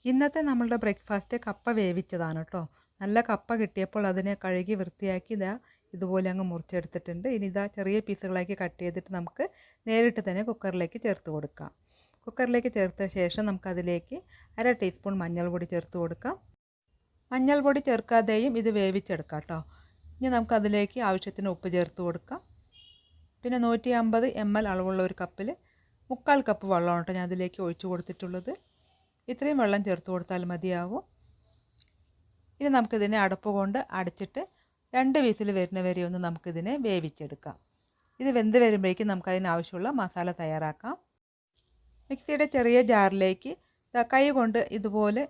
ഇന്നത്തെ നമ്മളുടെ ബ്രേക്ക്ഫാസ്റ്റ് കപ്പ വേവിച്ചതാണ് കേട്ടോ. നല്ല കപ്പ കിട്ടിയപ്പോൾ അതിനെ കഴുകി വൃത്തിയാക്കി ഇതുപോലെ അങ്ങ് മുറിച്ചെടുത്തിട്ടുണ്ട്. ഇനി ചെറിയ പീസുകളാക്കി കട്ട് ചെയ്തിട്ട് നമുക്ക് നേരിട്ട് തന്നെ കുക്കറിലേക്ക് ചേർത്ത് കൊടുക്കാം. കുക്കറിലേക്ക് ചേർത്ത ശേഷം നമുക്കതിലേക്ക് 1/2 ടീസ്പൂൺ മഞ്ഞൾപ്പൊടി ചേർത്ത് കൊടുക്കാം. മഞ്ഞൾപ്പൊടി ചേർക്കാതെയും ഇത് വേവിച്ചെടുക്കാം കേട്ടോ. ഇനി നമുക്കതിലേക്ക് ആവശ്യത്തിന് ഉപ്പ് ചേർത്ത് കൊടുക്കാം. പിന്നെ 150 ml അളവുള്ള ഒരു കപ്പിൽ 3/4 കപ്പ് വെള്ളമാണ് കേട്ടോ ഞാൻ അതിലേക്ക് ഒഴിച്ചു കൊടുത്തിട്ടുള്ളത്. ഇത്രയും വെള്ളം ചേർത്ത് കൊടുത്താൽ മതിയാവും. ഇനി നമുക്കിതിനെ അടപ്പ് കൊണ്ട് അടച്ചിട്ട് 2 വിസിൽ വരുന്ന വരെ ഒന്ന് നമുക്കിതിനെ വേവിച്ചെടുക്കാം. ഇത് വെന്ത് വരുമ്പോഴേക്കും നമുക്കതിനാവശ്യമുള്ള മസാല തയ്യാറാക്കാം. മിക്സിയുടെ ചെറിയ ജാറിലേക്ക് കൈ കൊണ്ട് ഇതുപോലെ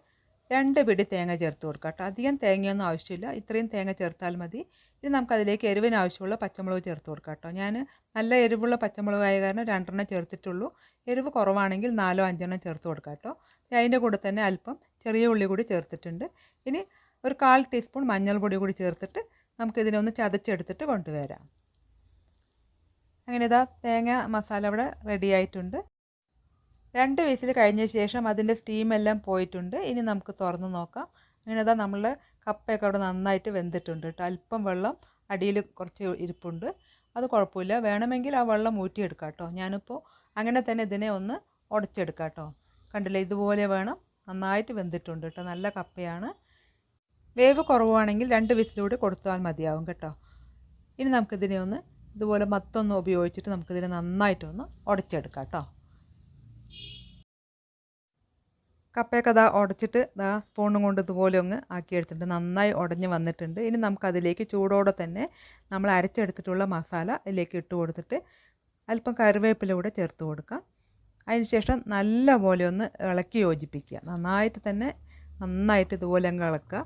2 പിടി തേങ്ങ ചേർത്ത് കൊടുക്കാം കേട്ടോ. അധികം തേങ്ങയൊന്നും ആവശ്യമില്ല, ഇത്രയും തേങ്ങ ചേർത്താൽ മതി. ഇനി നമുക്കതിലേക്ക് എരിവിന് ആവശ്യമുള്ള പച്ചമുളക് ചേർത്ത് കൊടുക്കാം കേട്ടോ. ഞാൻ നല്ല എരിവുള്ള പച്ചമുളകായ കാരണം 2 ചേർത്തിട്ടുള്ളൂ. എരിവ് കുറവാണെങ്കിൽ 4-5 ചേർത്ത് കൊടുക്കാം കേട്ടോ. അതിൻ്റെ കൂടെ തന്നെ അല്പം ചെറിയ ഉള്ളി കൂടി ചേർത്തിട്ടുണ്ട്. ഇനി ഒരു 1/4 ടീസ്പൂൺ മഞ്ഞൾപ്പൊടി കൂടി ചേർത്തിട്ട് നമുക്കിതിനെ ഒന്ന് ചതച്ചെടുത്തിട്ട് കൊണ്ടുവരാം. അങ്ങനെ തേങ്ങ മസാല ഇവിടെ റെഡി ആയിട്ടുണ്ട്. 2 വിസിൽ കഴിഞ്ഞ ശേഷം അതിൻ്റെ സ്റ്റീമെല്ലാം പോയിട്ടുണ്ട്. ഇനി നമുക്ക് തുറന്ന് നോക്കാം. അങ്ങനെ നമ്മളുടെ കപ്പയൊക്കെ അവിടെ നന്നായിട്ട് വെന്തിട്ടുണ്ട് കേട്ടോ. അല്പം വെള്ളം അടിയിൽ കുറച്ച് ഇരിപ്പുണ്ട്, അത് കുഴപ്പമില്ല. വേണമെങ്കിൽ ആ വെള്ളം ഊറ്റിയെടുക്കാം കേട്ടോ. ഞാനിപ്പോൾ അങ്ങനെ തന്നെ ഇതിനെ ഒന്ന് ഉടച്ചെടുക്കാം കേട്ടോ. കണ്ടില്ലേ, ഇതുപോലെ വേണം. നന്നായിട്ട് വെന്തിട്ടുണ്ട് കേട്ടോ. നല്ല കപ്പയാണ്. വേവ് കുറവാണെങ്കിൽ 2 വിസിലൂടെ കൊടുത്താൽ മതിയാവും കേട്ടോ. ഇനി നമുക്കിതിനെ ഒന്ന് ഇതുപോലെ മത്തൊന്ന് ഉപയോഗിച്ചിട്ട് നമുക്കിതിനെ നന്നായിട്ടൊന്ന് ഉടച്ചെടുക്കാം കേട്ടോ. കപ്പയൊക്കെ ഉടച്ചിട്ട് സ്പൂണും കൊണ്ട് ഇതുപോലെ ഒന്ന് ആക്കിയെടുത്തിട്ടുണ്ട്. നന്നായി ഉടഞ്ഞ് വന്നിട്ടുണ്ട്. ഇനി നമുക്കതിലേക്ക് ചൂടോടെ തന്നെ നമ്മൾ അരച്ചെടുത്തിട്ടുള്ള മസാല ഇതിലേക്ക് ഇട്ട് കൊടുത്തിട്ട് അല്പം കറിവേപ്പില കൂടെ ചേർത്ത് കൊടുക്കാം. അതിനുശേഷം നല്ലപോലെ ഒന്ന് ഇളക്കി യോജിപ്പിക്കുക. നന്നായിട്ട് ഇതുപോലെ അങ്ങ് ഇളക്കുക.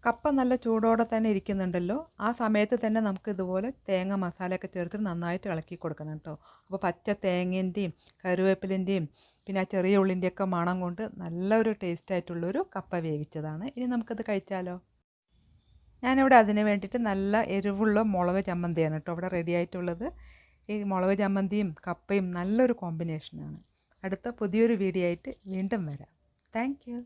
കപ്പ നല്ല ചൂടോടെ തന്നെ ഇരിക്കുന്നുണ്ടല്ലോ, ആ സമയത്ത് തന്നെ നമുക്ക് ഇതുപോലെ തേങ്ങ മസാലയൊക്കെ ചേർത്തിട്ട് നന്നായിട്ട് ഇളക്കി കൊടുക്കണം കേട്ടോ. അപ്പോൾ പച്ച തേങ്ങേൻ്റെയും കറിവേപ്പിലിൻ്റെയും പിന്നെ ആ ചെറിയ ഉള്ളിൻ്റെയൊക്കെ മണം കൊണ്ട് നല്ലൊരു ടേസ്റ്റായിട്ടുള്ളൊരു കപ്പ വേവിച്ചതാണ്. ഇനി നമുക്കത് കഴിച്ചാലോ. ഞാനിവിടെ അതിന് വേണ്ടിയിട്ട് നല്ല എരിവുള്ള മുളക് ചമ്മന്തിയാണ് കേട്ടോ ഇവിടെ റെഡി ആയിട്ടുള്ളത്. ഈ മുളക് ചമ്മന്തിയും കപ്പയും നല്ലൊരു കോമ്പിനേഷനാണ്. അടുത്ത പുതിയൊരു വീഡിയോ ആയിട്ട് വീണ്ടും വരാം. Thank you.